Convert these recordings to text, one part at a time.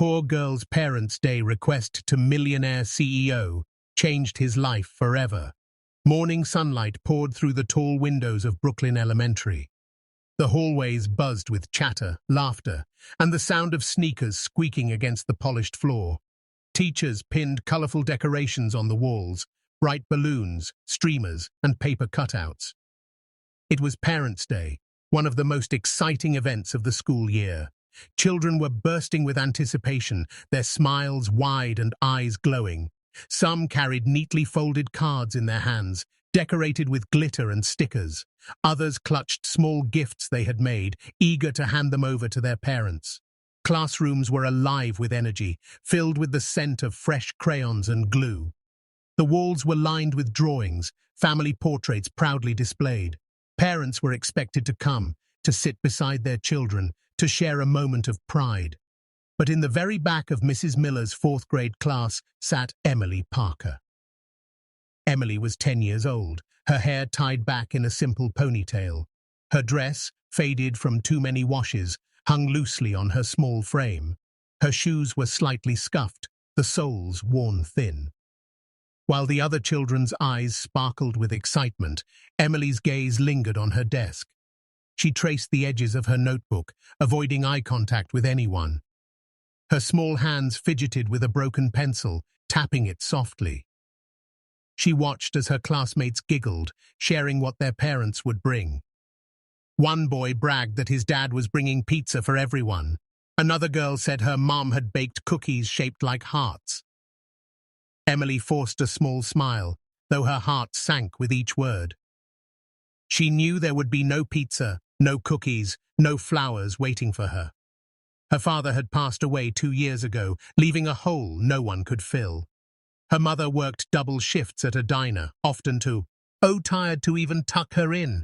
poor girl's Parents' Day request to Millionaire CEO changed his life forever. Morning sunlight poured through the tall windows of Brooklyn Elementary. The hallways buzzed with chatter, laughter, and the sound of sneakers squeaking against the polished floor. Teachers pinned colorful decorations on the walls, bright balloons, streamers, and paper cutouts. It was Parents' Day, one of the most exciting events of the school year. Children were bursting with anticipation, their smiles wide and eyes glowing. Some carried neatly folded cards in their hands, decorated with glitter and stickers. Others clutched small gifts they had made, eager to hand them over to their parents. Classrooms were alive with energy, filled with the scent of fresh crayons and glue. The walls were lined with drawings, family portraits proudly displayed. Parents were expected to come, to sit beside their children, to share a moment of pride. But in the very back of Mrs. Miller's fourth-grade class sat Emily Parker. Emily was 10 years old, her hair tied back in a simple ponytail. Her dress, faded from too many washes, hung loosely on her small frame. Her shoes were slightly scuffed, the soles worn thin. While the other children's eyes sparkled with excitement, Emily's gaze lingered on her desk. She traced the edges of her notebook, avoiding eye contact with anyone. Her small hands fidgeted with a broken pencil, tapping it softly. She watched as her classmates giggled, sharing what their parents would bring. One boy bragged that his dad was bringing pizza for everyone. Another girl said her mom had baked cookies shaped like hearts. Emily forced a small smile, though her heart sank with each word. She knew there would be no pizza, no cookies, no flowers waiting for her. Her father had passed away 2 years ago, leaving a hole no one could fill. Her mother worked double shifts at a diner, often too tired to even tuck her in.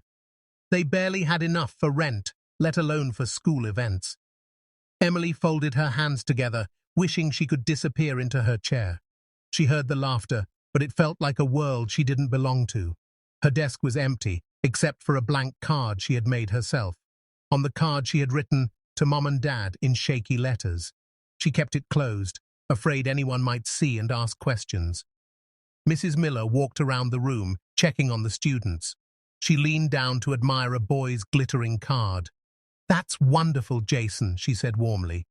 They barely had enough for rent, let alone for school events. Emily folded her hands together, wishing she could disappear into her chair. She heard the laughter, but it felt like a world she didn't belong to. Her desk was empty, except for a blank card she had made herself. On the card she had written, "To Mom and Dad," in shaky letters. She kept it closed, afraid anyone might see and ask questions. Mrs. Miller walked around the room, checking on the students. She leaned down to admire a boy's glittering card. "That's wonderful, Jason," she said warmly.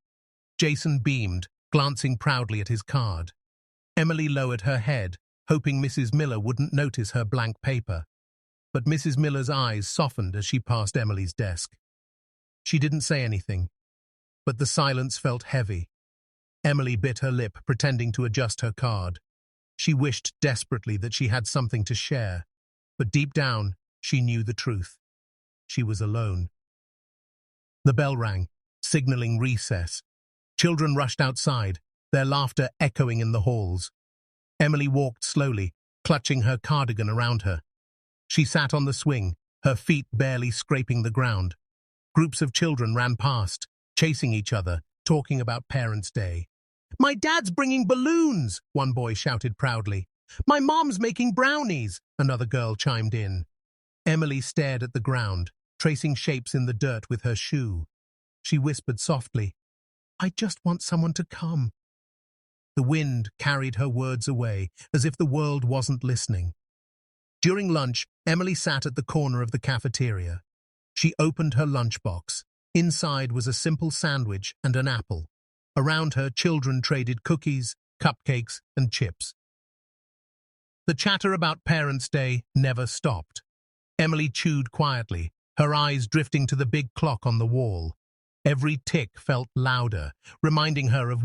Jason beamed, glancing proudly at his card. Emily lowered her head, hoping Mrs. Miller wouldn't notice her blank paper. But Mrs. Miller's eyes softened as she passed Emily's desk. She didn't say anything, but the silence felt heavy. Emily bit her lip, pretending to adjust her card. She wished desperately that she had something to share, but deep down, she knew the truth. She was alone. The bell rang, signaling recess. Children rushed outside, their laughter echoing in the halls. Emily walked slowly, clutching her cardigan around her. She sat on the swing, her feet barely scraping the ground. Groups of children ran past, chasing each other, talking about Parents' Day. "My dad's bringing balloons," one boy shouted proudly. "My mom's making brownies," another girl chimed in. Emily stared at the ground, tracing shapes in the dirt with her shoe. She whispered softly, "I just want someone to come." The wind carried her words away, as if the world wasn't listening. During lunch, Emily sat at the corner of the cafeteria. She opened her lunchbox. Inside was a simple sandwich and an apple. Around her, children traded cookies, cupcakes, and chips. The chatter about Parents' Day never stopped. Emily chewed quietly, her eyes drifting to the big clock on the wall. Every tick felt louder, reminding her of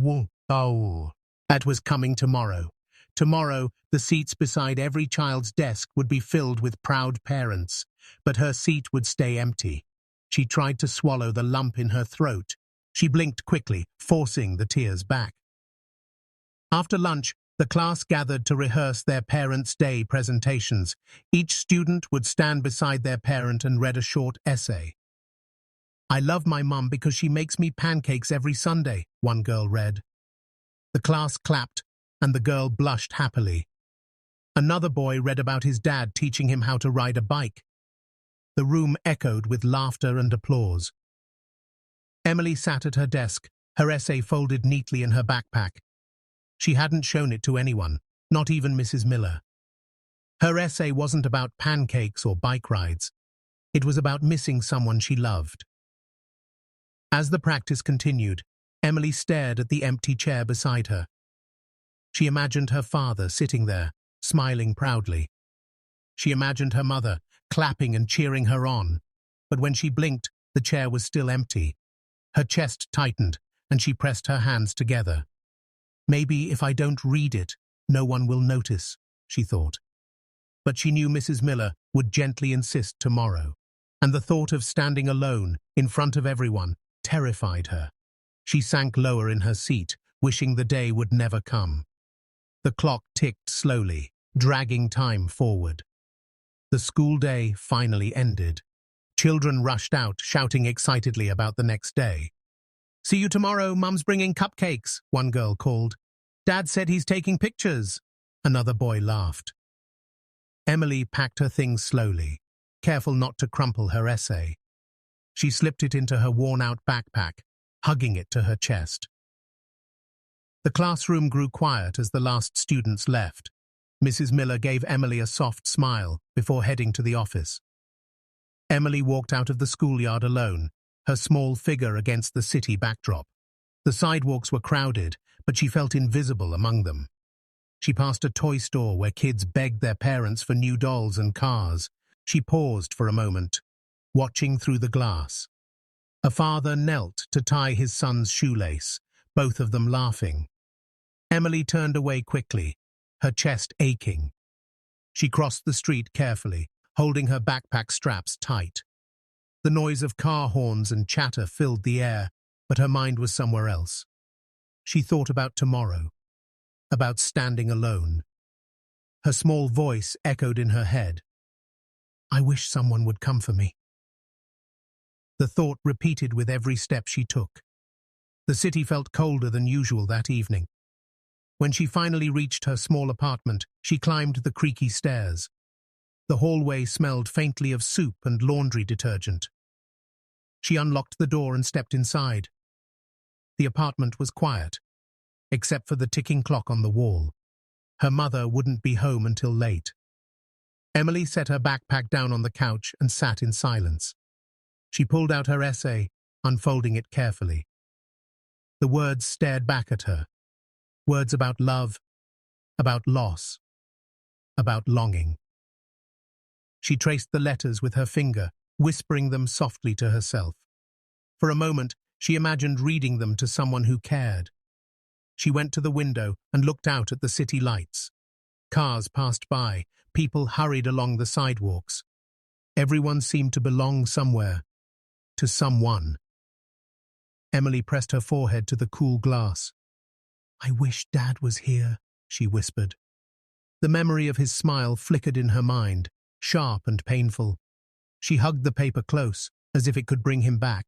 that was coming tomorrow. Tomorrow, the seats beside every child's desk would be filled with proud parents, but her seat would stay empty. She tried to swallow the lump in her throat. She blinked quickly, forcing the tears back. After lunch, the class gathered to rehearse their Parents' Day presentations. Each student would stand beside their parent and read a short essay. "I love my mum because she makes me pancakes every Sunday," one girl read. The class clapped, and the girl blushed happily. Another boy read about his dad teaching him how to ride a bike. The room echoed with laughter and applause. Emily sat at her desk, her essay folded neatly in her backpack. She hadn't shown it to anyone, not even Mrs. Miller. Her essay wasn't about pancakes or bike rides. It was about missing someone she loved. As the practice continued, Emily stared at the empty chair beside her. She imagined her father sitting there, smiling proudly. She imagined her mother, clapping and cheering her on. But when she blinked, the chair was still empty. Her chest tightened, and she pressed her hands together. Maybe if I don't read it, no one will notice, she thought. But she knew Mrs. Miller would gently insist tomorrow, and the thought of standing alone, in front of everyone, terrified her. She sank lower in her seat, wishing the day would never come. The clock ticked slowly, dragging time forward. The school day finally ended. Children rushed out, shouting excitedly about the next day. "See you tomorrow, Mum's bringing cupcakes," one girl called. "Dad said he's taking pictures," another boy laughed. Emily packed her things slowly, careful not to crumple her essay. She slipped it into her worn-out backpack, hugging it to her chest. The classroom grew quiet as the last students left. Mrs. Miller gave Emily a soft smile before heading to the office. Emily walked out of the schoolyard alone, her small figure against the city backdrop. The sidewalks were crowded, but she felt invisible among them. She passed a toy store where kids begged their parents for new dolls and cars. She paused for a moment, watching through the glass. A father knelt to tie his son's shoelace, both of them laughing. Emily turned away quickly, her chest aching. She crossed the street carefully, holding her backpack straps tight. The noise of car horns and chatter filled the air, but her mind was somewhere else. She thought about tomorrow, about standing alone. Her small voice echoed in her head. "I wish someone would come for me." The thought repeated with every step she took. The city felt colder than usual that evening. When she finally reached her small apartment, she climbed the creaky stairs. The hallway smelled faintly of soup and laundry detergent. She unlocked the door and stepped inside. The apartment was quiet, except for the ticking clock on the wall. Her mother wouldn't be home until late. Emily set her backpack down on the couch and sat in silence. She pulled out her essay, unfolding it carefully. The words stared back at her. Words about love, about loss, about longing. She traced the letters with her finger, whispering them softly to herself. For a moment, she imagined reading them to someone who cared. She went to the window and looked out at the city lights. Cars passed by, people hurried along the sidewalks. Everyone seemed to belong somewhere, to someone. Emily pressed her forehead to the cool glass. "I wish Dad was here," she whispered. The memory of his smile flickered in her mind, sharp and painful. She hugged the paper close, as if it could bring him back.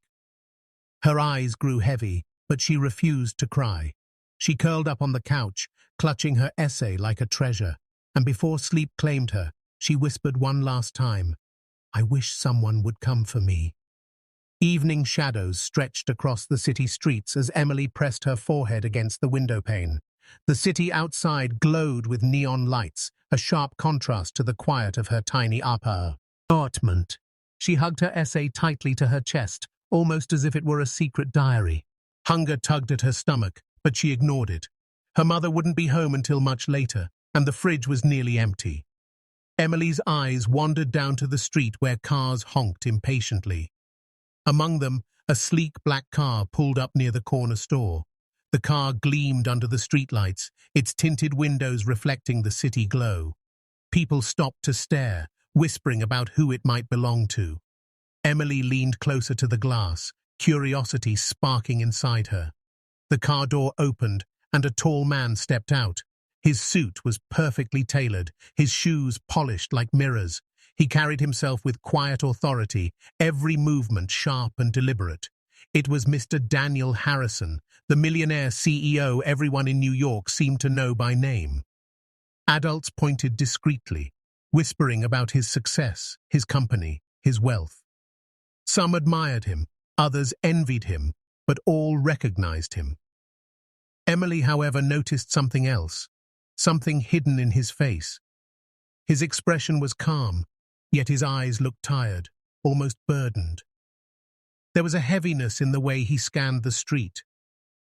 Her eyes grew heavy, but she refused to cry. She curled up on the couch, clutching her essay like a treasure, and before sleep claimed her, she whispered one last time, "I wish someone would come for me." Evening shadows stretched across the city streets as Emily pressed her forehead against the windowpane. The city outside glowed with neon lights, a sharp contrast to the quiet of her tiny apartment. She hugged her essay tightly to her chest, almost as if it were a secret diary. Hunger tugged at her stomach, but she ignored it. Her mother wouldn't be home until much later, and the fridge was nearly empty. Emily's eyes wandered down to the street where cars honked impatiently. Among them, a sleek black car pulled up near the corner store. The car gleamed under the streetlights, its tinted windows reflecting the city glow. People stopped to stare, whispering about who it might belong to. Emily leaned closer to the glass, curiosity sparking inside her. The car door opened, and a tall man stepped out. His suit was perfectly tailored, his shoes polished like mirrors. He carried himself with quiet authority, every movement sharp and deliberate. It was Mr. Daniel Harrison, the Millionaire CEO everyone in New York seemed to know by name. Adults pointed discreetly, whispering about his success, his company, his wealth. Some admired him, others envied him, but all recognized him. Emily, however, noticed something else, something hidden in his face. His expression was calm, yet his eyes looked tired, almost burdened. There was a heaviness in the way he scanned the street,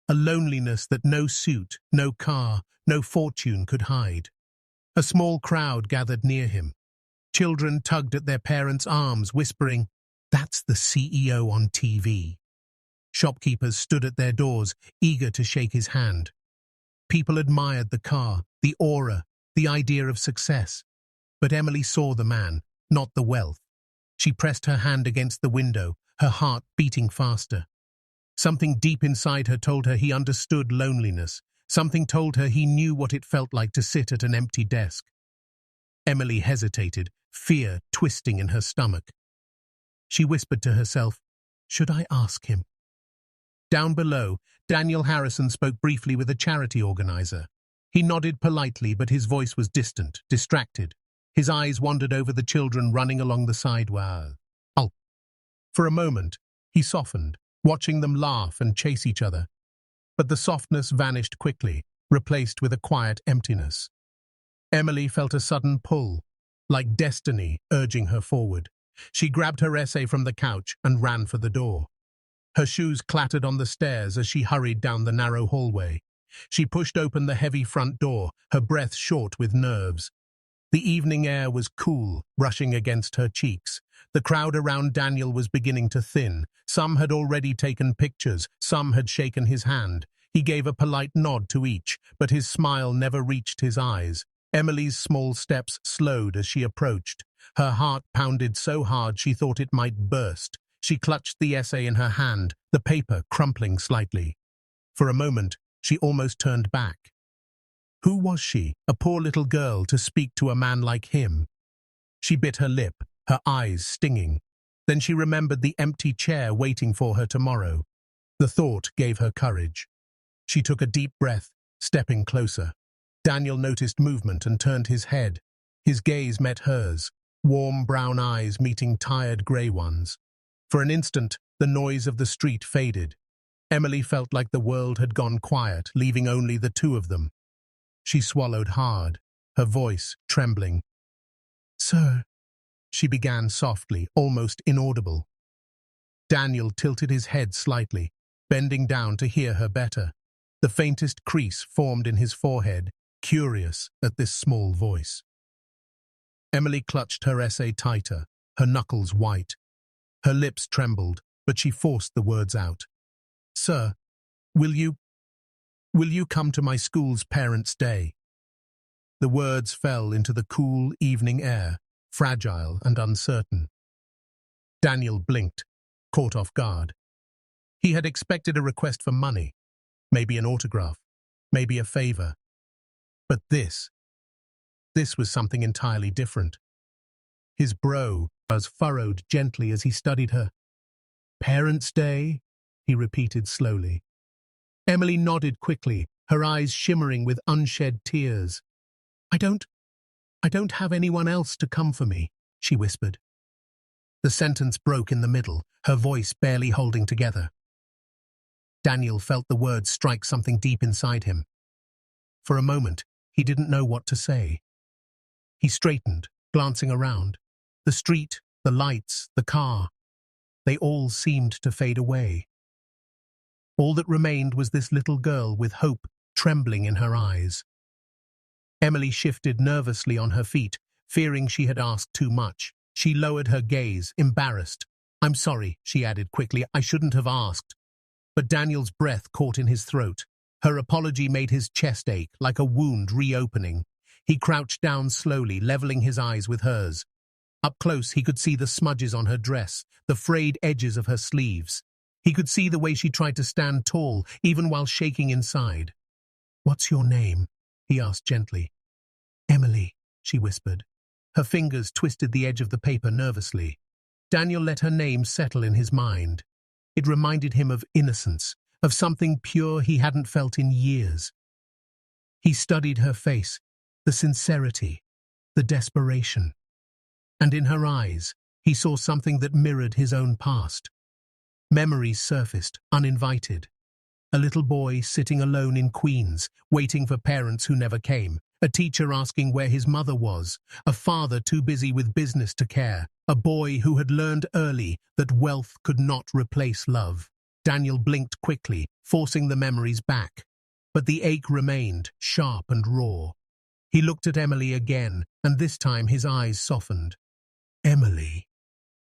a loneliness that no suit, no car, no fortune could hide. A small crowd gathered near him. Children tugged at their parents' arms, whispering, "That's the CEO on TV." Shopkeepers stood at their doors, eager to shake his hand. People admired the car, the aura, the idea of success. But Emily saw the man, not the wealth. She pressed her hand against the window, her heart beating faster. Something deep inside her told her he understood loneliness. Something told her he knew what it felt like to sit at an empty desk. Emily hesitated, fear twisting in her stomach. She whispered to herself, "Should I ask him?" Down below, Daniel Harrison spoke briefly with a charity organizer. He nodded politely, but his voice was distant, distracted. His eyes wandered over the children running along the sidewalk. For a moment, he softened, watching them laugh and chase each other. But the softness vanished quickly, replaced with a quiet emptiness. Emily felt a sudden pull, like destiny urging her forward. She grabbed her essay from the couch and ran for the door. Her shoes clattered on the stairs as she hurried down the narrow hallway. She pushed open the heavy front door, her breath short with nerves. The evening air was cool, brushing against her cheeks. The crowd around Daniel was beginning to thin. Some had already taken pictures, some had shaken his hand. He gave a polite nod to each, but his smile never reached his eyes. Emily's small steps slowed as she approached. Her heart pounded so hard she thought it might burst. She clutched the essay in her hand, the paper crumpling slightly. For a moment, she almost turned back. Who was she, a poor little girl, to speak to a man like him? She bit her lip, her eyes stinging. Then she remembered the empty chair waiting for her tomorrow. The thought gave her courage. She took a deep breath, stepping closer. Daniel noticed movement and turned his head. His gaze met hers, warm brown eyes meeting tired grey ones. For an instant, the noise of the street faded. Emily felt like the world had gone quiet, leaving only the two of them. She swallowed hard, her voice trembling. "Sir," she began softly, almost inaudible. Daniel tilted his head slightly, bending down to hear her better. The faintest crease formed in his forehead, curious at this small voice. Emily clutched her essay tighter, her knuckles white. Her lips trembled, but she forced the words out. "Sir, will you come to my school's Parents' Day?" The words fell into the cool evening air, fragile and uncertain. Daniel blinked, caught off guard. He had expected a request for money, maybe an autograph, maybe a favor. But this was something entirely different. His brow was furrowed gently as he studied her. "Parents' Day?" he repeated slowly. Emily nodded quickly, her eyes shimmering with unshed tears. I don't have anyone else to come for me," she whispered. The sentence broke in the middle, her voice barely holding together. Daniel felt the words strike something deep inside him. For a moment, he didn't know what to say. He straightened, glancing around. The street, the lights, the car, they all seemed to fade away. All that remained was this little girl with hope trembling in her eyes. Emily shifted nervously on her feet, fearing she had asked too much. She lowered her gaze, embarrassed. "I'm sorry," she added quickly. "I shouldn't have asked." But Daniel's breath caught in his throat. Her apology made his chest ache, like a wound reopening. He crouched down slowly, leveling his eyes with hers. Up close, he could see the smudges on her dress, the frayed edges of her sleeves. He could see the way she tried to stand tall, even while shaking inside. "What's your name?" he asked gently. "Emily," she whispered. Her fingers twisted the edge of the paper nervously. Daniel let her name settle in his mind. It reminded him of innocence, of something pure he hadn't felt in years. He studied her face, the sincerity, the desperation. And in her eyes, he saw something that mirrored his own past. Memories surfaced, uninvited. A little boy sitting alone in Queens, waiting for parents who never came. A teacher asking where his mother was. A father too busy with business to care. A boy who had learned early that wealth could not replace love. Daniel blinked quickly, forcing the memories back. But the ache remained, sharp and raw. He looked at Emily again, and this time his eyes softened. "Emily,"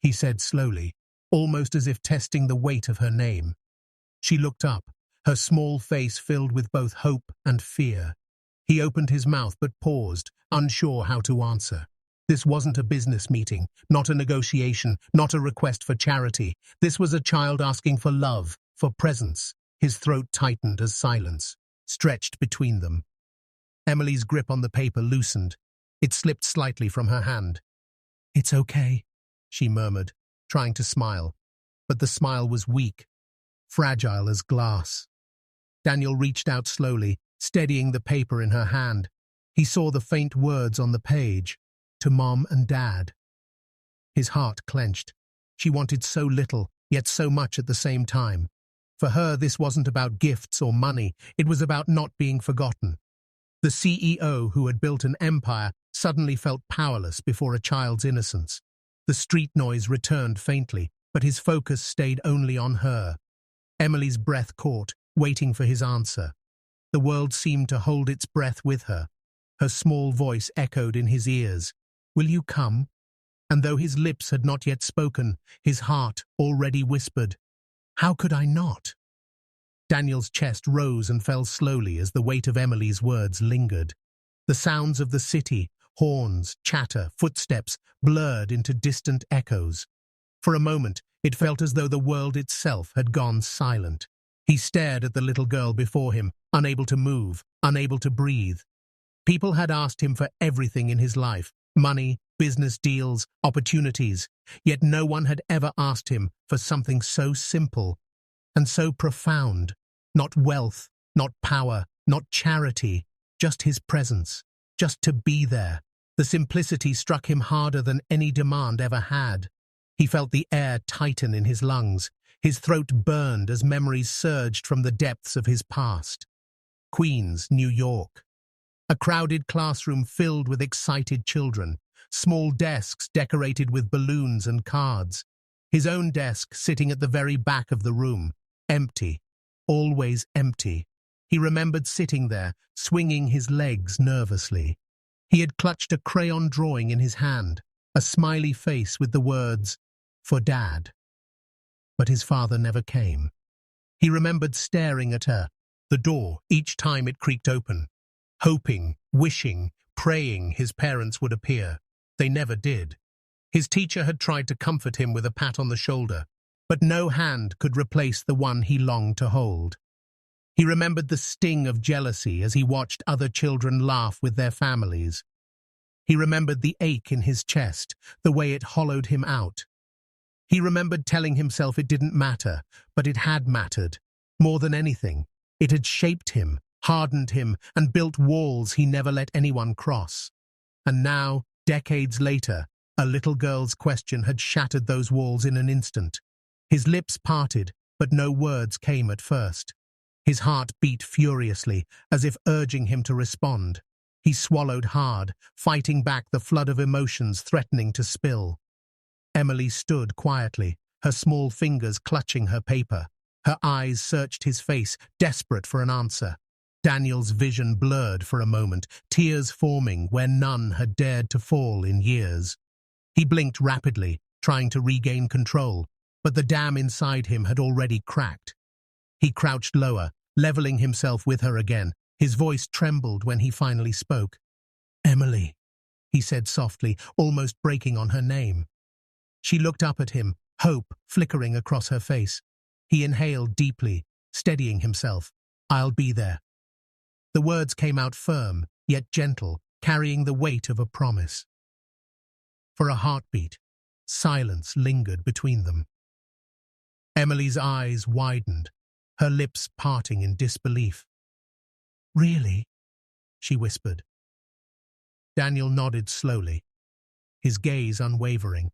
he said slowly, almost as if testing the weight of her name. She looked up, her small face filled with both hope and fear. He opened his mouth but paused, unsure how to answer. This wasn't a business meeting, not a negotiation, not a request for charity. This was a child asking for love, for presence. His throat tightened as silence stretched between them. Emily's grip on the paper loosened. It slipped slightly from her hand. "It's okay," she murmured, trying to smile. But the smile was weak, fragile as glass. Daniel reached out slowly, steadying the paper in her hand. He saw the faint words on the page, "To Mom and Dad." His heart clenched. She wanted so little, yet so much at the same time. For her, this wasn't about gifts or money. It was about not being forgotten. The CEO, who had built an empire, suddenly felt powerless before a child's innocence. The street noise returned faintly, but his focus stayed only on her. Emily's breath caught, waiting for his answer. The world seemed to hold its breath with her. Her small voice echoed in his ears. "Will you come?" And though his lips had not yet spoken, his heart already whispered, "How could I not?" Daniel's chest rose and fell slowly as the weight of Emily's words lingered. The sounds of the city, horns, chatter, footsteps, blurred into distant echoes. For a moment, it felt as though the world itself had gone silent. He stared at the little girl before him, unable to move, unable to breathe. People had asked him for everything in his life: money, business deals, opportunities. Yet no one had ever asked him for something so simple and so profound. Not wealth, not power, not charity, just his presence, just to be there. The simplicity struck him harder than any demand ever had. He felt the air tighten in his lungs. His throat burned as memories surged from the depths of his past. Queens, New York. A crowded classroom filled with excited children. Small desks decorated with balloons and cards. His own desk sitting at the very back of the room. Empty. Always empty. He remembered sitting there, swinging his legs nervously. He had clutched a crayon drawing in his hand, a smiley face with the words, "For Dad." But his father never came. He remembered staring at her, the door, each time it creaked open, hoping, wishing, praying his parents would appear. They never did. His teacher had tried to comfort him with a pat on the shoulder, but no hand could replace the one he longed to hold. He remembered the sting of jealousy as he watched other children laugh with their families. He remembered the ache in his chest, the way it hollowed him out. He remembered telling himself it didn't matter, but it had mattered. More than anything, it had shaped him, hardened him, and built walls he never let anyone cross. And now, decades later, a little girl's question had shattered those walls in an instant. His lips parted, but no words came at first. His heart beat furiously, as if urging him to respond. He swallowed hard, fighting back the flood of emotions threatening to spill. Emily stood quietly, her small fingers clutching her paper. Her eyes searched his face, desperate for an answer. Daniel's vision blurred for a moment, tears forming where none had dared to fall in years. He blinked rapidly, trying to regain control, but the dam inside him had already cracked. He crouched lower, leveling himself with her again. His voice trembled when he finally spoke. "Emily," he said softly, almost breaking on her name. She looked up at him, hope flickering across her face. He inhaled deeply, steadying himself. "I'll be there." The words came out firm, yet gentle, carrying the weight of a promise. For a heartbeat, silence lingered between them. Emily's eyes widened, her lips parting in disbelief. "Really?" she whispered. Daniel nodded slowly, his gaze unwavering.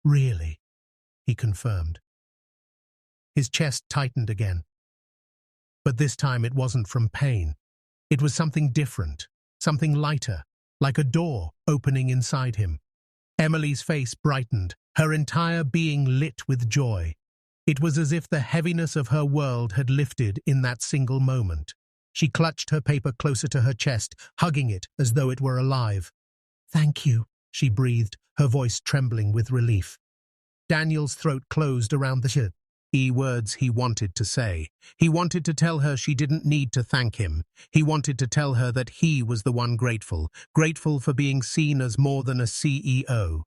"Really," he confirmed. His chest tightened again. But this time it wasn't from pain. It was something different, something lighter, like a door opening inside him. Emily's face brightened, her entire being lit with joy. It was as if the heaviness of her world had lifted in that single moment. She clutched her paper closer to her chest, hugging it as though it were alive. "Thank you," she breathed, her voice trembling with relief. Daniel's throat closed around the words he wanted to say. He wanted to tell her she didn't need to thank him. He wanted to tell her that he was the one grateful for being seen as more than a CEO.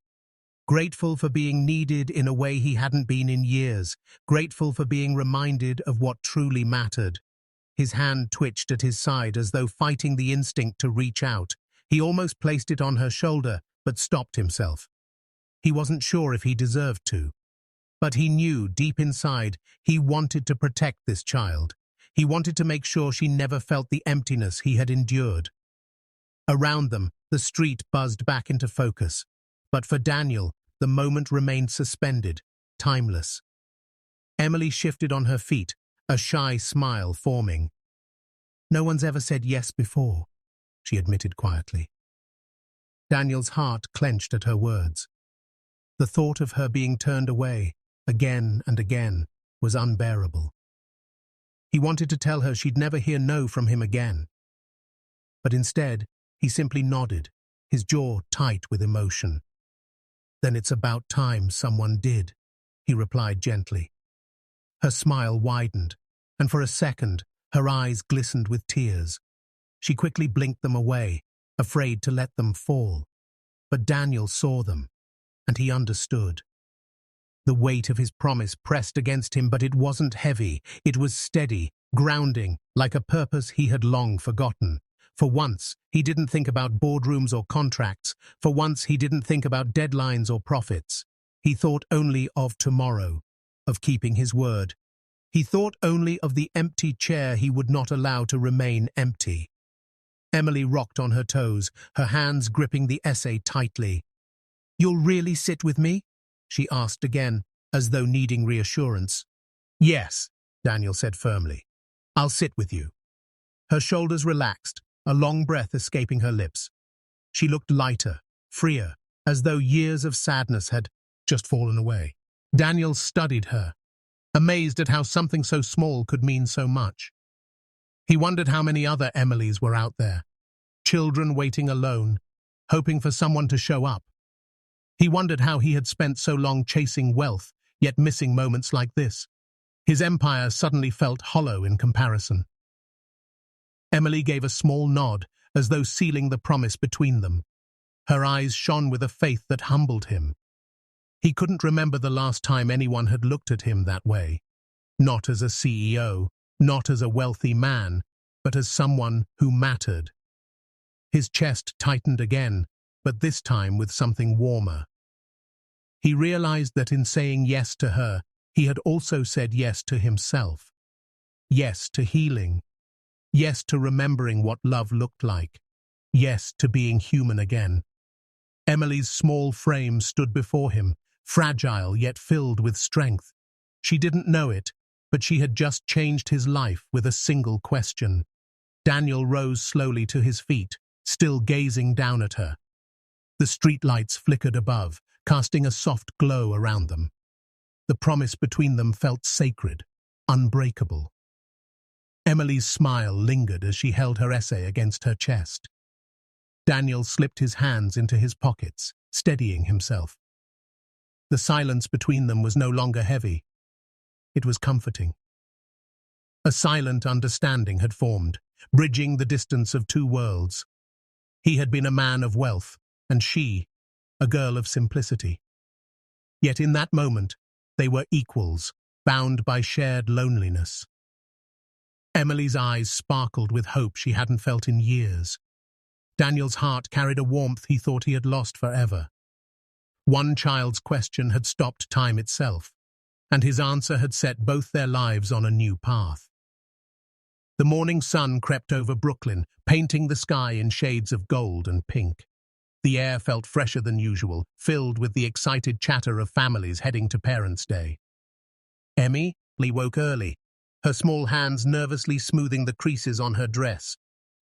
Grateful for being needed in a way he hadn't been in years. Grateful for being reminded of what truly mattered. His hand twitched at his side as though fighting the instinct to reach out. He almost placed it on her shoulder, but stopped himself. He wasn't sure if he deserved to. But he knew deep inside he wanted to protect this child. He wanted to make sure she never felt the emptiness he had endured. Around them, the street buzzed back into focus. But for Daniel, the moment remained suspended, timeless. Emily shifted on her feet, a shy smile forming. "No one's ever said yes before," she admitted quietly. Daniel's heart clenched at her words. The thought of her being turned away, again and again, was unbearable. He wanted to tell her she'd never hear no from him again. But instead, he simply nodded, his jaw tight with emotion. "Then it's about time someone did," he replied gently. Her smile widened, and for a second, her eyes glistened with tears. She quickly blinked them away, afraid to let them fall. But Daniel saw them, and he understood. The weight of his promise pressed against him, but it wasn't heavy. It was steady, grounding, like a purpose he had long forgotten. For once, he didn't think about boardrooms or contracts. For once, he didn't think about deadlines or profits. He thought only of tomorrow, of keeping his word. He thought only of the empty chair he would not allow to remain empty. Emily rocked on her toes, her hands gripping the essay tightly. "You'll really sit with me?" she asked again, as though needing reassurance. "Yes," Daniel said firmly. "I'll sit with you." Her shoulders relaxed, a long breath escaping her lips. She looked lighter, freer, as though years of sadness had just fallen away. Daniel studied her, amazed at how something so small could mean so much. He wondered how many other Emilys were out there, children waiting alone, hoping for someone to show up. He wondered how he had spent so long chasing wealth, yet missing moments like this. His empire suddenly felt hollow in comparison. Emily gave a small nod, as though sealing the promise between them. Her eyes shone with a faith that humbled him. He couldn't remember the last time anyone had looked at him that way. Not as a CEO, not as a wealthy man, but as someone who mattered. His chest tightened again, but this time with something warmer. He realized that in saying yes to her, he had also said yes to himself. Yes to healing. Yes to remembering what love looked like. Yes to being human again. Emily's small frame stood before him, fragile yet filled with strength. She didn't know it, but she had just changed his life with a single question. Daniel rose slowly to his feet, still gazing down at her. The streetlights flickered above, casting a soft glow around them. The promise between them felt sacred, unbreakable. Emily's smile lingered as she held her essay against her chest. Daniel slipped his hands into his pockets, steadying himself. The silence between them was no longer heavy. It was comforting. A silent understanding had formed, bridging the distance of two worlds. He had been a man of wealth, and she, a girl of simplicity. Yet in that moment, they were equals, bound by shared loneliness. Emily's eyes sparkled with hope she hadn't felt in years. Daniel's heart carried a warmth he thought he had lost forever. One child's question had stopped time itself, and his answer had set both their lives on a new path. The morning sun crept over Brooklyn, painting the sky in shades of gold and pink. The air felt fresher than usual, filled with the excited chatter of families heading to Parents' Day. "Emmy," abruptly woke early, her small hands nervously smoothing the creases on her dress.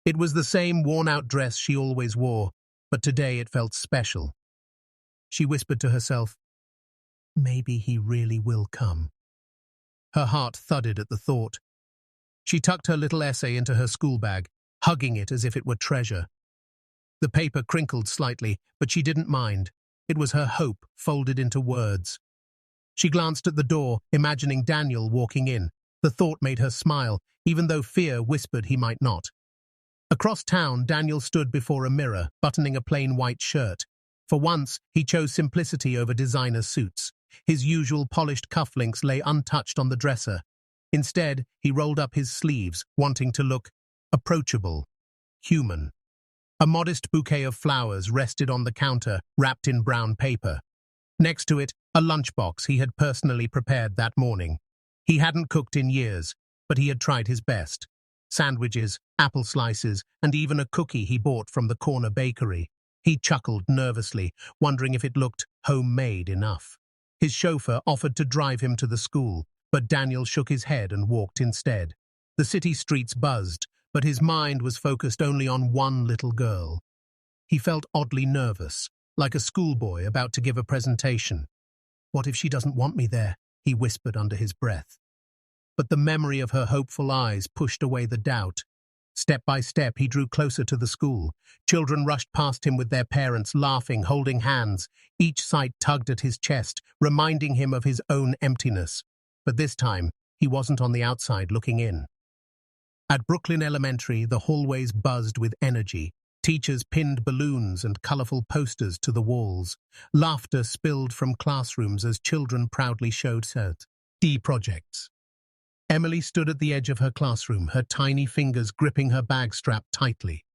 It was the same worn-out dress she always wore, but today it felt special. She whispered to herself, "Maybe he really will come." Her heart thudded at the thought. She tucked her little essay into her school bag, hugging it as if it were treasure. The paper crinkled slightly, but she didn't mind. It was her hope folded into words. She glanced at the door, imagining Daniel walking in. The thought made her smile, even though fear whispered he might not. Across town, Daniel stood before a mirror, buttoning a plain white shirt. For once, he chose simplicity over designer suits. His usual polished cufflinks lay untouched on the dresser. Instead, he rolled up his sleeves, wanting to look approachable, human. A modest bouquet of flowers rested on the counter, wrapped in brown paper. Next to it, a lunchbox he had personally prepared that morning. He hadn't cooked in years, but he had tried his best. Sandwiches, apple slices, and even a cookie he bought from the corner bakery. He chuckled nervously, wondering if it looked homemade enough. His chauffeur offered to drive him to the school, but Daniel shook his head and walked instead. The city streets buzzed, but his mind was focused only on one little girl. He felt oddly nervous, like a schoolboy about to give a presentation. "What if she doesn't want me there?" he whispered under his breath. But the memory of her hopeful eyes pushed away the doubt. Step by step, he drew closer to the school. Children rushed past him with their parents, laughing, holding hands. Each sight tugged at his chest, reminding him of his own emptiness. But this time, he wasn't on the outside looking in. At Brooklyn Elementary, the hallways buzzed with energy. Teachers pinned balloons and colorful posters to the walls. Laughter spilled from classrooms as children proudly showed D projects. Emily stood at the edge of her classroom, her tiny fingers gripping her bag strap tightly.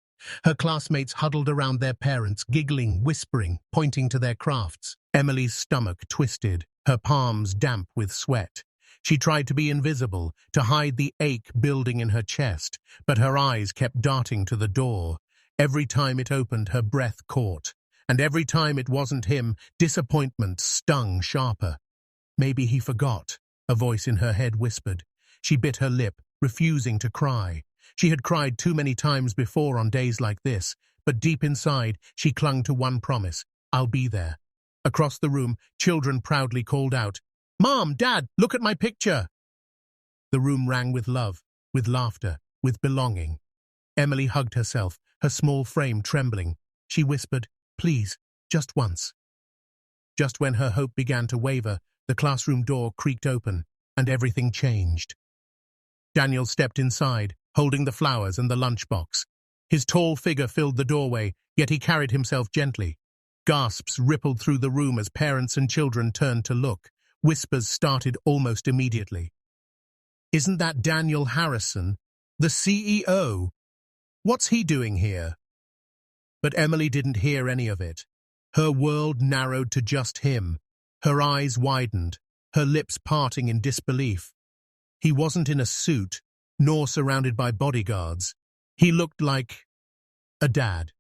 Her classmates huddled around their parents, giggling, whispering, pointing to their crafts. Emily's stomach twisted, her palms damp with sweat. She tried to be invisible, to hide the ache building in her chest, but her eyes kept darting to the door. Every time it opened, her breath caught, and every time it wasn't him, disappointment stung sharper. "Maybe he forgot," a voice in her head whispered. She bit her lip, refusing to cry. She had cried too many times before on days like this, but deep inside, she clung to one promise: "I'll be there." Across the room, children proudly called out, "Mom, Dad, look at my picture!" The room rang with love, with laughter, with belonging. Emily hugged herself, her small frame trembling. She whispered, "Please, just once." Just when her hope began to waver, the classroom door creaked open, and everything changed. Daniel stepped inside, holding the flowers and the lunchbox. His tall figure filled the doorway, yet he carried himself gently. Gasps rippled through the room as parents and children turned to look. Whispers started almost immediately. "Isn't that Daniel Harrison, the CEO? What's he doing here?" But Emily didn't hear any of it. Her world narrowed to just him. Her eyes widened, her lips parting in disbelief. He wasn't in a suit, nor surrounded by bodyguards. He looked like a dad.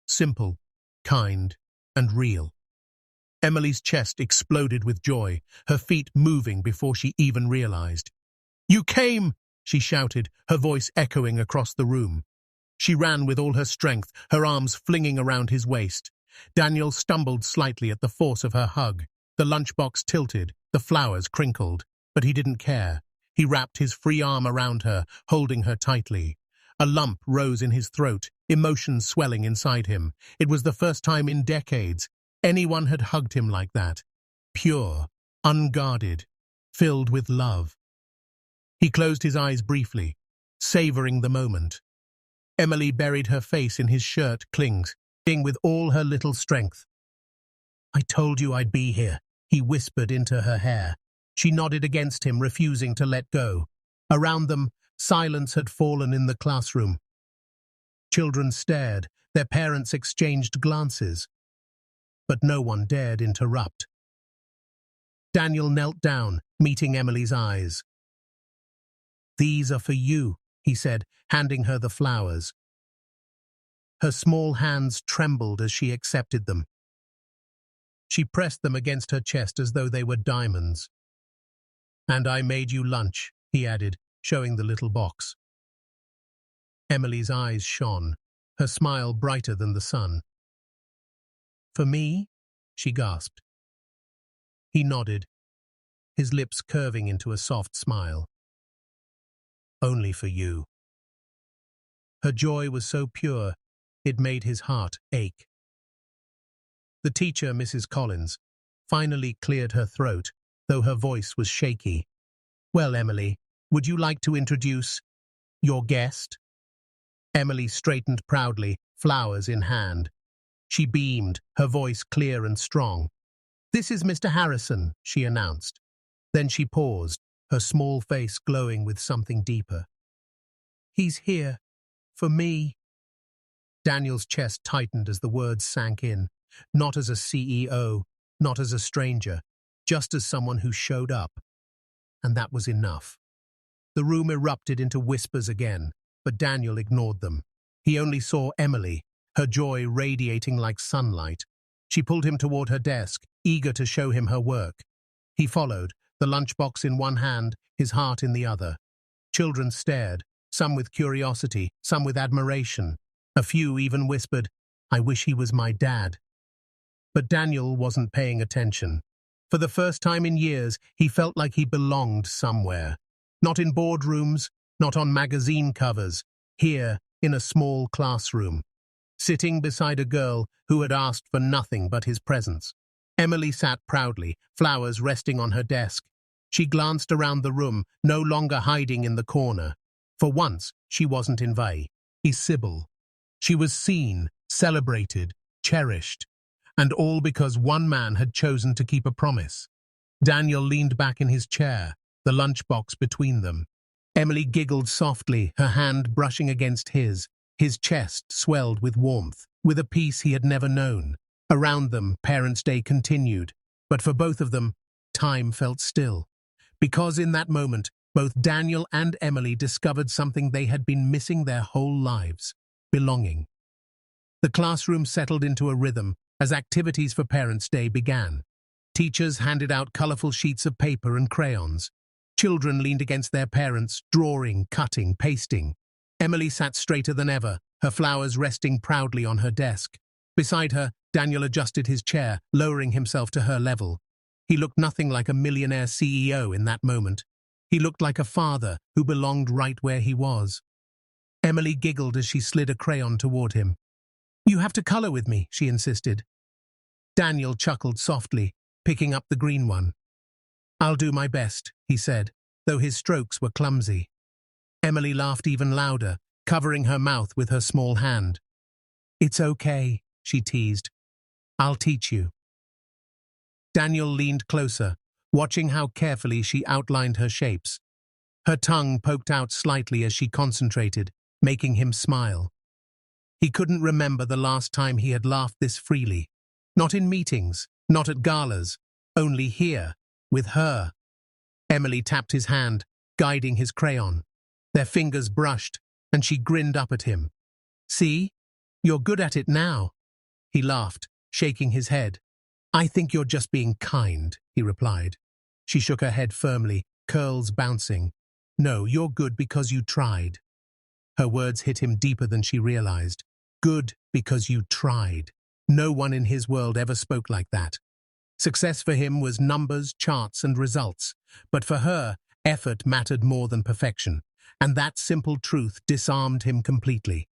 Simple, kind, and real. Emily's chest exploded with joy, her feet moving before she even realized. "You came!" she shouted, her voice echoing across the room. She ran with all her strength, her arms flinging around his waist. Daniel stumbled slightly at the force of her hug. The lunchbox tilted, the flowers crinkled, but he didn't care. He wrapped his free arm around her, holding her tightly. A lump rose in his throat, emotions swelling inside him. It was the first time in decades anyone had hugged him like that. Pure, unguarded, filled with love. He closed his eyes briefly, savoring the moment. Emily buried her face in his shirt, clinging with all her little strength. "I told you I'd be here," he whispered into her hair. She nodded against him, refusing to let go. Around them, silence had fallen in the classroom. Children stared, their parents exchanged glances. But no one dared interrupt. Daniel knelt down, meeting Emily's eyes. "These are for you," he said, handing her the flowers. Her small hands trembled as she accepted them. She pressed them against her chest as though they were diamonds. "And I made you lunch," he added, showing the little box. Emily's eyes shone, her smile brighter than the sun. "For me?" she gasped. He nodded, his lips curving into a soft smile. "Only for you." Her joy was so pure, it made his heart ache. The teacher, Mrs. Collins, finally cleared her throat, though her voice was shaky. "Well, Emily, would you like to introduce your guest?" Emily straightened proudly, flowers in hand. She beamed, her voice clear and strong. "This is Mr. Harrison," she announced. Then she paused, her small face glowing with something deeper. "He's here. For me." Daniel's chest tightened as the words sank in, not as a CEO, not as a stranger, just as someone who showed up. And that was enough. The room erupted into whispers again, but Daniel ignored them. He only saw Emily, her joy radiating like sunlight. She pulled him toward her desk, eager to show him her work. He followed, the lunchbox in one hand, his heart in the other. Children stared, some with curiosity, some with admiration. A few even whispered, "I wish he was my dad." But Daniel wasn't paying attention. For the first time in years, he felt like he belonged somewhere. Not in boardrooms, not on magazine covers, here in a small classroom, sitting beside a girl who had asked for nothing but his presence. Emily sat proudly, flowers resting on her desk. She glanced around the room, no longer hiding in the corner. For once, she wasn't invisible. She was seen, celebrated, cherished, and all because one man had chosen to keep a promise. Daniel leaned back in his chair, the lunchbox between them. Emily giggled softly, her hand brushing against his chest swelled with warmth, with a peace he had never known. Around them, Parents' Day continued, but for both of them, time felt still. Because in that moment, both Daniel and Emily discovered something they had been missing their whole lives: belonging. The classroom settled into a rhythm as activities for Parents' Day began. Teachers handed out colorful sheets of paper and crayons. Children leaned against their parents, drawing, cutting, pasting. Emily sat straighter than ever, her flowers resting proudly on her desk. Beside her, Daniel adjusted his chair, lowering himself to her level. He looked nothing like a millionaire CEO in that moment. He looked like a father who belonged right where he was. Emily giggled as she slid a crayon toward him. "You have to color with me," she insisted. Daniel chuckled softly, picking up the green one. "I'll do my best," he said, though his strokes were clumsy. Emily laughed even louder, covering her mouth with her small hand. "It's okay," she teased. "I'll teach you." Daniel leaned closer, watching how carefully she outlined her shapes. Her tongue poked out slightly as she concentrated, making him smile. He couldn't remember the last time he had laughed this freely. Not in meetings, not at galas, only here, with her. Emily tapped his hand, guiding his crayon. Their fingers brushed, and she grinned up at him. "See? You're good at it now." He laughed, shaking his head. "I think you're just being kind," he replied. She shook her head firmly, curls bouncing. "No, you're good because you tried." Her words hit him deeper than she realized. Good because you tried. No one in his world ever spoke like that. Success for him was numbers, charts, and results. But for her, effort mattered more than perfection. And that simple truth disarmed him completely.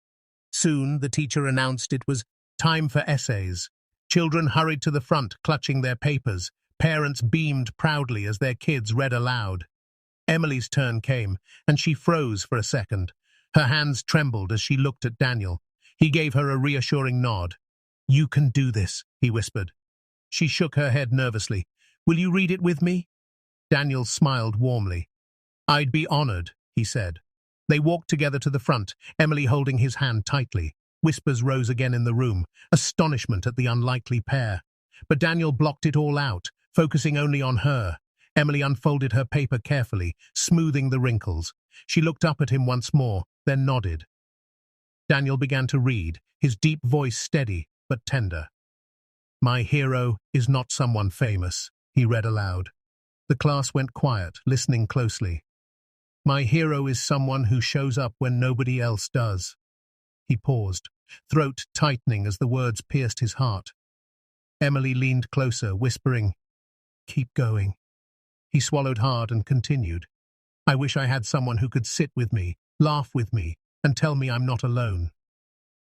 Soon, the teacher announced it was time for essays. Children hurried to the front, clutching their papers. Parents beamed proudly as their kids read aloud. Emily's turn came, and she froze for a second. Her hands trembled as she looked at Daniel. He gave her a reassuring nod. "You can do this," he whispered. She shook her head nervously. "Will you read it with me?" Daniel smiled warmly. "I'd be honored," he said. They walked together to the front, Emily holding his hand tightly. Whispers rose again in the room, astonishment at the unlikely pair. But Daniel blocked it all out, focusing only on her. Emily unfolded her paper carefully, smoothing the wrinkles. She looked up at him once more, then nodded. Daniel began to read, his deep voice steady but tender. "My hero is not someone famous," he read aloud. The class went quiet, listening closely. My hero is someone who shows up when nobody else does. He paused, throat tightening as the words pierced his heart. Emily leaned closer, whispering, "Keep going." He swallowed hard and continued. "I wish I had someone who could sit with me, laugh with me, and tell me I'm not alone."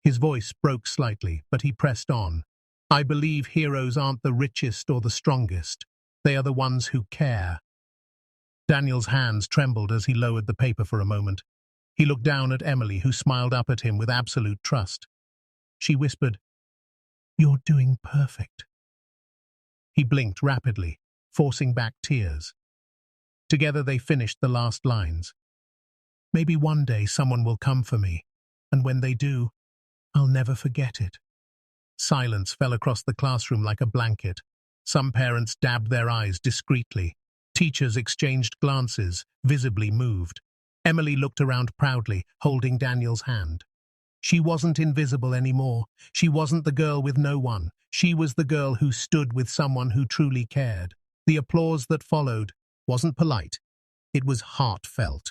His voice broke slightly, but he pressed on. "I believe heroes aren't the richest or the strongest. They are the ones who care." Daniel's hands trembled as he lowered the paper for a moment. He looked down at Emily, who smiled up at him with absolute trust. She whispered, "You're doing perfect." He blinked rapidly, forcing back tears. Together they finished the last lines. "Maybe one day someone will come for me, and when they do, I'll never forget it." Silence fell across the classroom like a blanket. Some parents dabbed their eyes discreetly. Teachers exchanged glances, visibly moved. Emily looked around proudly, holding Daniel's hand. She wasn't invisible anymore. She wasn't the girl with no one. She was the girl who stood with someone who truly cared. The applause that followed wasn't polite. It was heartfelt.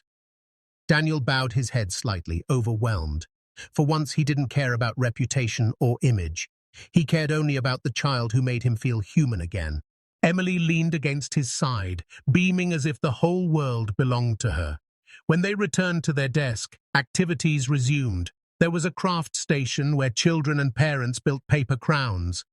Daniel bowed his head slightly, overwhelmed. For once he didn't care about reputation or image. He cared only about the child who made him feel human again. Emily leaned against his side, beaming as if the whole world belonged to her. When they returned to their desk, activities resumed. There was a craft station where children and parents built paper crowns.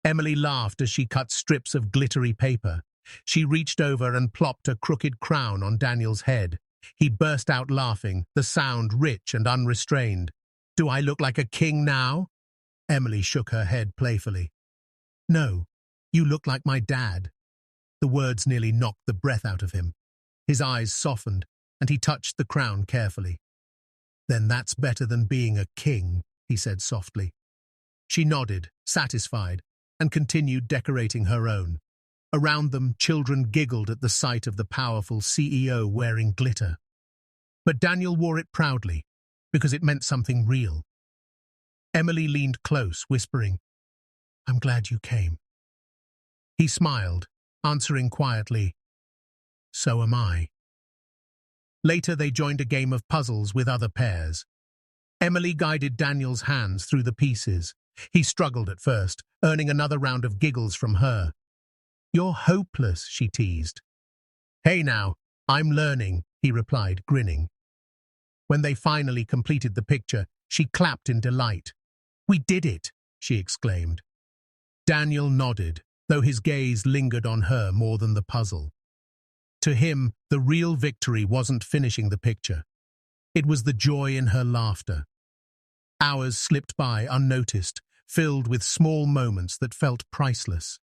Emily laughed as she cut strips of glittery paper. She reached over and plopped a crooked crown on Daniel's head. He burst out laughing, the sound rich and unrestrained. "Do I look like a king now?" Emily shook her head playfully. "No, you look like my dad." The words nearly knocked the breath out of him. His eyes softened, and he touched the crown carefully. "Then that's better than being a king," he said softly. She nodded, satisfied, and continued decorating her own. Around them, children giggled at the sight of the powerful CEO wearing glitter. But Daniel wore it proudly, because it meant something real. Emily leaned close, whispering, "I'm glad you came." He smiled, answering quietly, "So am I." Later they joined a game of puzzles with other pairs. Emily guided Daniel's hands through the pieces. He struggled at first, earning another round of giggles from her. "You're hopeless," she teased. "Hey now, I'm learning," he replied, grinning. When they finally completed the picture, she clapped in delight. "We did it!" she exclaimed. Daniel nodded, though his gaze lingered on her more than the puzzle. To him, the real victory wasn't finishing the picture. It was the joy in her laughter. Hours slipped by unnoticed, filled with small moments that felt priceless.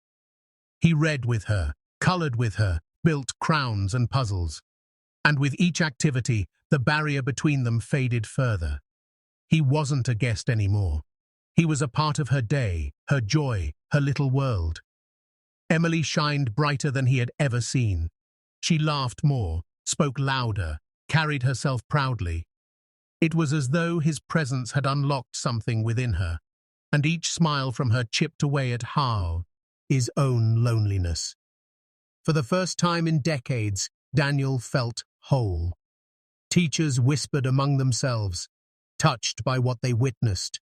He read with her, colored with her, built crowns and puzzles. And with each activity, the barrier between them faded further. He wasn't a guest anymore. He was a part of her day, her joy, her little world. Emily shined brighter than he had ever seen. She laughed more, spoke louder, carried herself proudly. It was as though his presence had unlocked something within her, and each smile from her chipped away at his own loneliness. For the first time in decades, Daniel felt whole. Teachers whispered among themselves, touched by what they witnessed.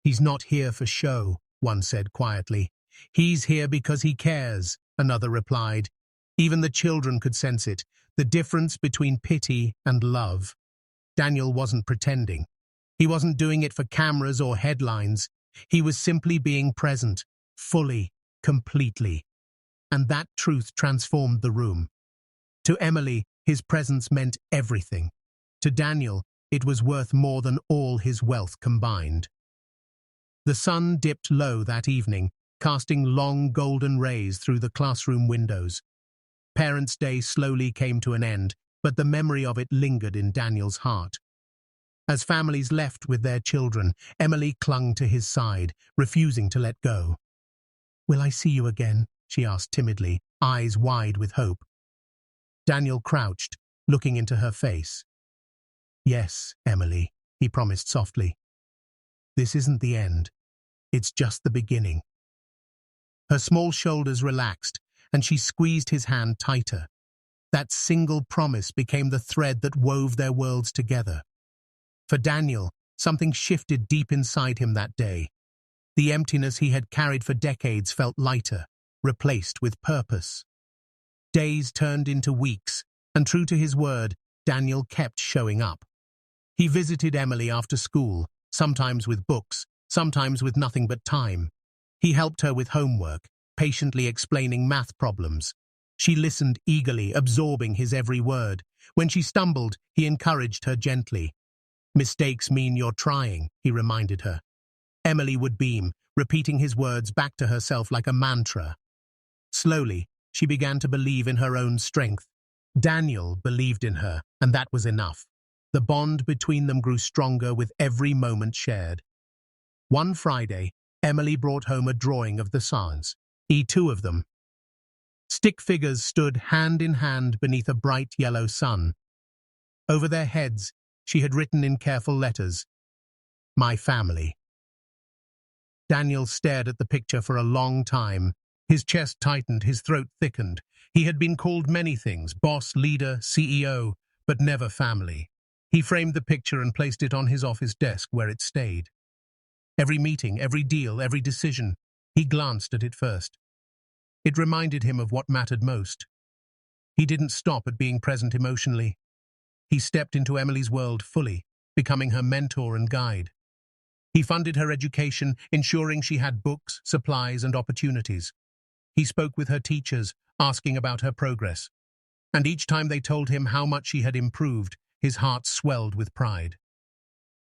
"He's not here for show," one said quietly. "He's here because he cares," another replied. Even the children could sense it, the difference between pity and love. Daniel wasn't pretending. He wasn't doing it for cameras or headlines. He was simply being present, fully, completely. And that truth transformed the room. To Emily, his presence meant everything. To Daniel, it was worth more than all his wealth combined. The sun dipped low that evening, casting long golden rays through the classroom windows. Parents' Day slowly came to an end, but the memory of it lingered in Daniel's heart. As families left with their children, Emily clung to his side, refusing to let go. "Will I see you again?" she asked timidly, eyes wide with hope. Daniel crouched, looking into her face. "Yes, Emily," he promised softly. "This isn't the end. It's just the beginning." Her small shoulders relaxed, and she squeezed his hand tighter. That single promise became the thread that wove their worlds together. For Daniel, something shifted deep inside him that day. The emptiness he had carried for decades felt lighter, replaced with purpose. Days turned into weeks, and true to his word, Daniel kept showing up. He visited Emily after school, sometimes with books, sometimes with nothing but time. He helped her with homework, patiently explaining math problems. She listened eagerly, absorbing his every word. When she stumbled, he encouraged her gently. "Mistakes mean you're trying," he reminded her. Emily would beam, repeating his words back to herself like a mantra. Slowly, she began to believe in her own strength. Daniel believed in her, and that was enough. The bond between them grew stronger with every moment shared. One Friday, Emily brought home a drawing of the Sands, two of them. Stick figures stood hand in hand beneath a bright yellow sun. Over their heads, she had written in careful letters, "My family." Daniel stared at the picture for a long time. His chest tightened, his throat thickened. He had been called many things, boss, leader, CEO, but never family. He framed the picture and placed it on his office desk where it stayed. Every meeting, every deal, every decision, he glanced at it first. It reminded him of what mattered most. He didn't stop at being present emotionally. He stepped into Emily's world fully, becoming her mentor and guide. He funded her education, ensuring she had books, supplies, and opportunities. He spoke with her teachers, asking about her progress. And each time they told him how much she had improved, his heart swelled with pride.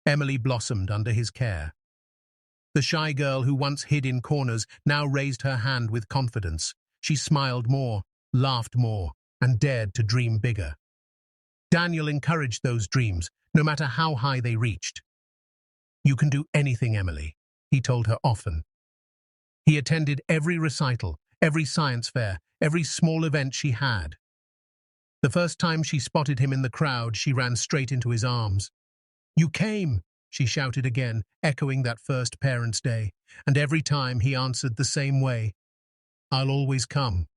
Emily blossomed under his care. The shy girl who once hid in corners now raised her hand with confidence. She smiled more, laughed more, and dared to dream bigger. Daniel encouraged those dreams, no matter how high they reached. "You can do anything, Emily," he told her often. He attended every recital, every science fair, every small event she had. The first time she spotted him in the crowd, she ran straight into his arms. "You came!" she shouted again, echoing that first Parents' Day, and every time he answered the same way, "I'll always come."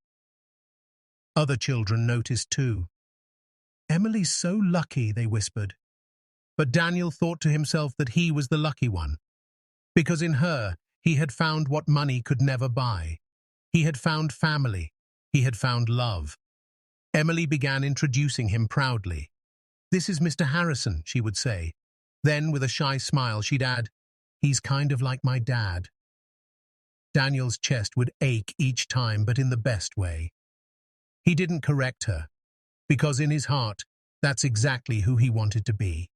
Other children noticed too. "Emily's so lucky," they whispered. But Daniel thought to himself that he was the lucky one, because in her he had found what money could never buy. He had found family. He had found love. Emily began introducing him proudly. "This is Mr. Harrison," she would say. Then, with a shy smile, she'd add, "He's kind of like my dad." Daniel's chest would ache each time, but in the best way. He didn't correct her, because in his heart, that's exactly who he wanted to be.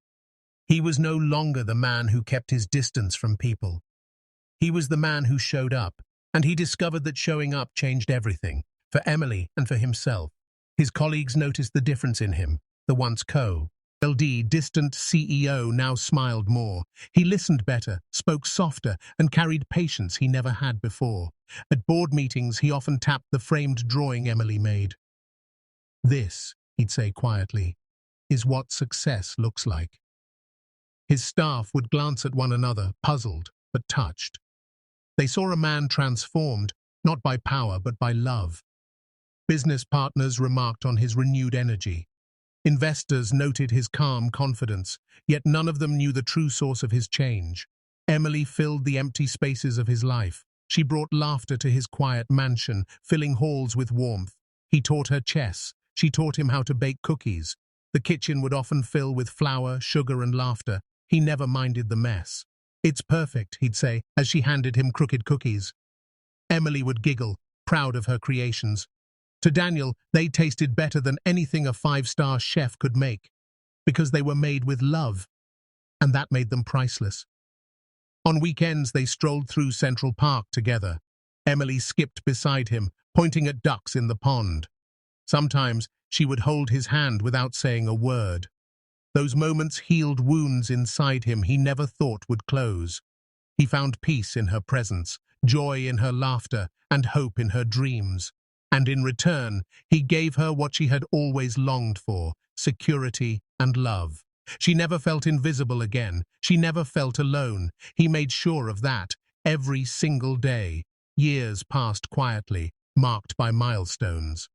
He was no longer the man who kept his distance from people. He was the man who showed up, and he discovered that showing up changed everything, for Emily and for himself. His colleagues noticed the difference in him. The once distant CEO now smiled more. He listened better, spoke softer, and carried patience he never had before. At board meetings, he often tapped the framed drawing Emily made. "This," he'd say quietly, "is what success looks like." His staff would glance at one another, puzzled, but touched. They saw a man transformed, not by power, but by love. Business partners remarked on his renewed energy. Investors noted his calm confidence, yet none of them knew the true source of his change. Emily filled the empty spaces of his life. She brought laughter to his quiet mansion, filling halls with warmth. He taught her chess. She taught him how to bake cookies. The kitchen would often fill with flour, sugar, and laughter. He never minded the mess. "It's perfect," he'd say, as she handed him crooked cookies. Emily would giggle, proud of her creations. To Daniel, they tasted better than anything a five-star chef could make, because they were made with love, and that made them priceless. On weekends, they strolled through Central Park together. Emily skipped beside him, pointing at ducks in the pond. Sometimes she would hold his hand without saying a word. Those moments healed wounds inside him he never thought would close. He found peace in her presence, joy in her laughter, and hope in her dreams. And in return, he gave her what she had always longed for, security and love. She never felt invisible again. She never felt alone. He made sure of that every single day. Years passed quietly, marked by milestones.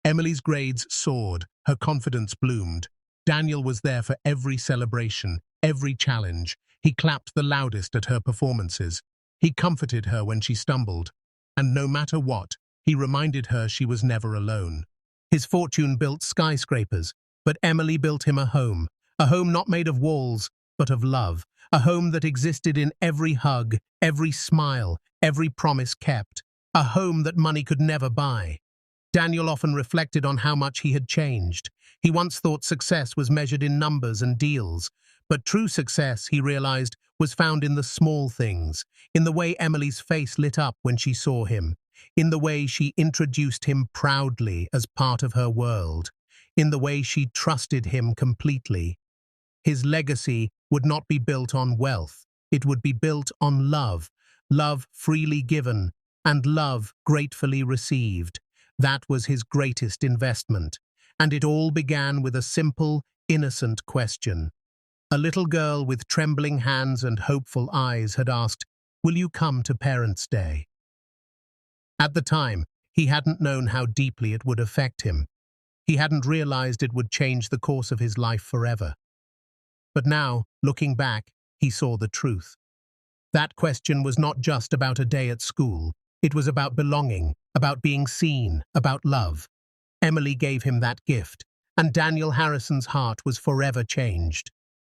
Emily's grades soared, her confidence bloomed. Daniel was there for every celebration, every challenge. He clapped the loudest at her performances. He comforted her when she stumbled. And no matter what, he reminded her she was never alone. His fortune built skyscrapers, but Emily built him a home not made of walls, but of love, a home that existed in every hug, every smile, every promise kept, a home that money could never buy. Daniel often reflected on how much he had changed. He once thought success was measured in numbers and deals, but true success, he realized, was found in the small things, in the way Emily's face lit up when she saw him, in the way she introduced him proudly as part of her world, in the way she trusted him completely. His legacy would not be built on wealth, it would be built on love, love freely given, and love gratefully received. That was his greatest investment, and it all began with a simple, innocent question. A little girl with trembling hands and hopeful eyes had asked, "Will you come to Parents' Day?" At the time, he hadn't known how deeply it would affect him. He hadn't realized it would change the course of his life forever. But now, looking back, he saw the truth. That question was not just about a day at school. It was about belonging, about being seen, about love. Emily gave him that gift, and Daniel Harrison's heart was forever changed.